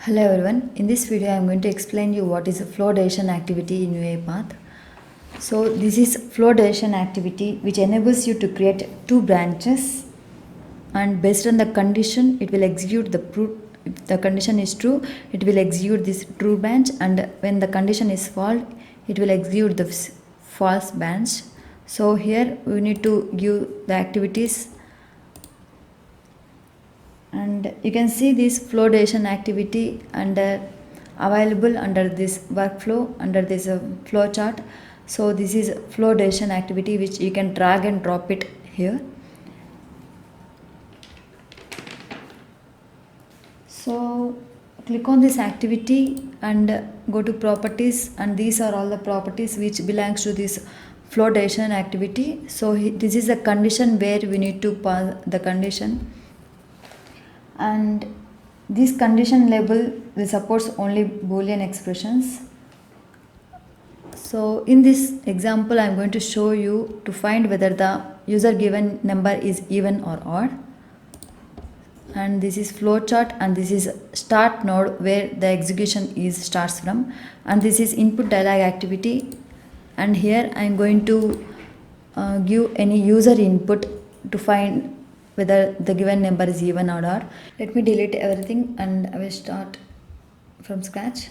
Hello everyone. In this video I am going to explain you what is a flow decision activity in UiPath. So this is flow decision activity which enables you to create two branches, and based on the condition it will execute if the condition is true it will execute this true branch, and when the condition is false it will execute the false branch. So here we need to give the activities, and you can see this flow decision activity under available under this workflow under this flow chart. So this is flow decision activity which you can drag and drop it here. So click on this activity and go to properties, and these are all the properties which belongs to this flow decision activity. So this is the condition where we need to pass the condition, and this condition label will supports only boolean expressions. So in this example I am going to show you to find whether the user given number is even or odd. And this is flowchart, and this is start node where the execution is starts from, and this is input dialog activity, and here I am going to give any user input to find whether the given number is even or odd. Let me delete everything and I will start from scratch.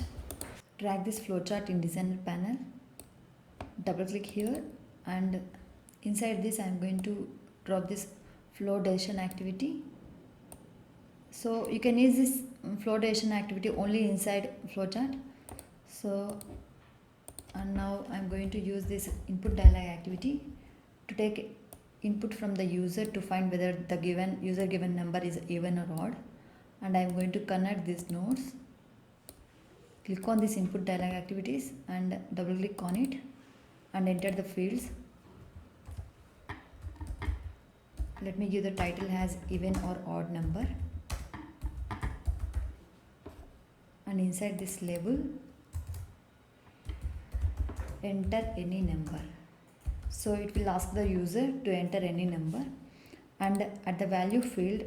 Drag this flowchart in designer panel, double click here, and inside this I am going to drop this flow decision activity. So you can use this flow decision activity only inside flowchart. So and now I am going to use this input dialog activity to take input from the user to find whether the user given number is even or odd, and I am going to connect these nodes. Click on this input dialog activities and double click on it and enter the fields. Let me give the title as even or odd number, and inside this label enter any number. So it will ask the user to enter any number, and at the value field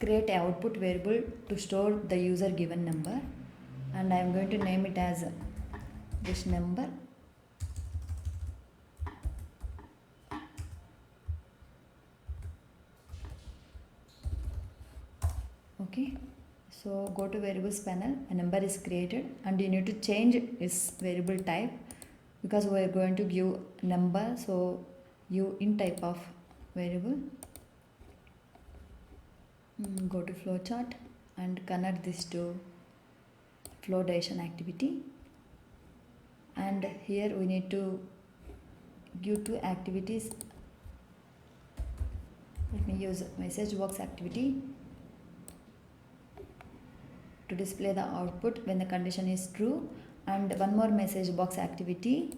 create an output variable to store the user given number, and I am going to name it as this number. Okay, so go to variables panel, a number is created, and you need to change its variable type because we are going to give number, so you in type of variable. Go to flowchart and connect this to flow decision activity, and here we need to give two activities. Let me use message box activity to display the output when the condition is true, and one more message box activity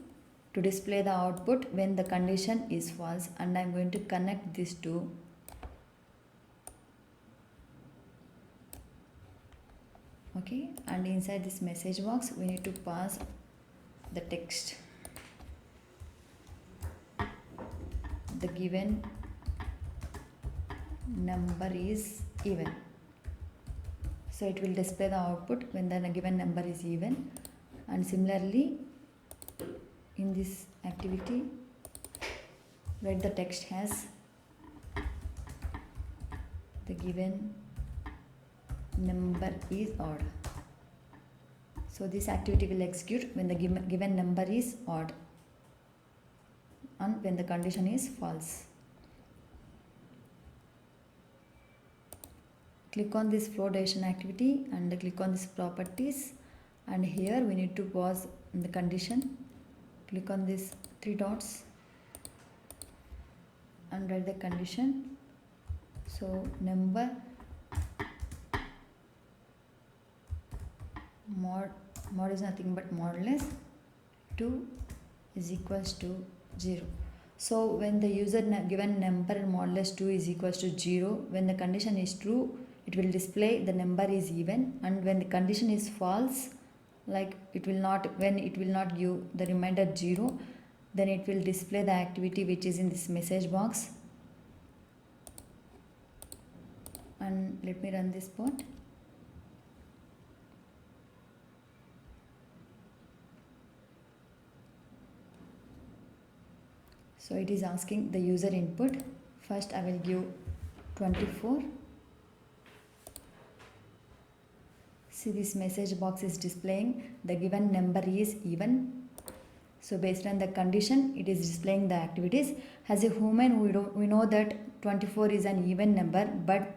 to display the output when the condition is false, and I am going to connect these two. Okay, and inside this message box we need to pass the text. The given number is even. So it will display the output when the given number is even, and similarly in this activity write the text as the given number is odd. So this activity will execute when the given number is odd and when the condition is false. Click on this flow decision activity and click on this properties, and here we need to pause the condition. Click on this three dots and write the condition. So number mod is nothing but modulus 2 is equals to 0. So when the user given number modulus 2 is equals to 0, when the condition is true it will display the number is even, and when the condition is false, like when it will not give the remainder 0, then it will display the activity which is in this message box. And let me run this part. So it is asking the user input. First I will give 24. See, this message box is displaying the given number is even. So based on the condition, it is displaying the activities. As a human, we know that 24 is an even number, but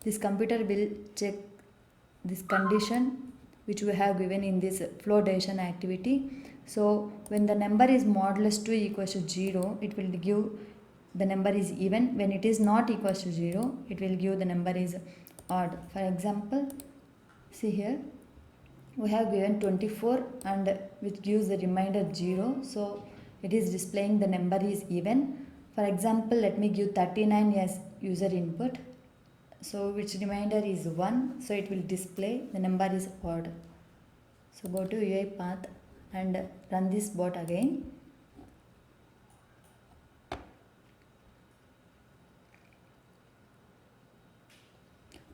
this computer will check this condition which we have given in this flow division activity. So when the number is modulus 2 equals to 0, it will give the number is even. When it is not equals to 0, it will give the number is odd. For example, see here, we have given 24 and which gives the remainder 0. So it is displaying the number is even. For example, let me give 39 as user input. So which remainder is 1. So it will display the number is odd. So go to UiPath and run this bot again.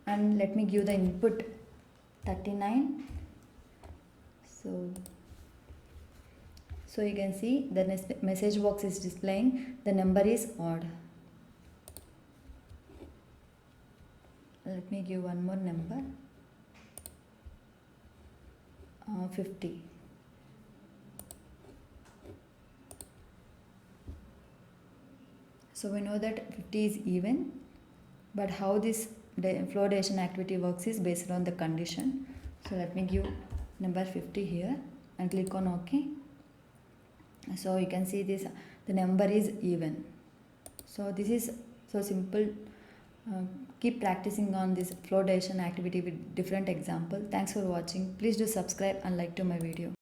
And let me give the input 39. So you can see the message box is displaying the number is odd. Let me give one more number, 50. So we know that 50 is even, but how this flow division activity works is based on the condition. So let me give number 50 here and click on OK. So you can see this, the number is even. So this is so simple. Keep practicing on this flow division activity with different example. Thanks for watching. Please do subscribe and like to my video.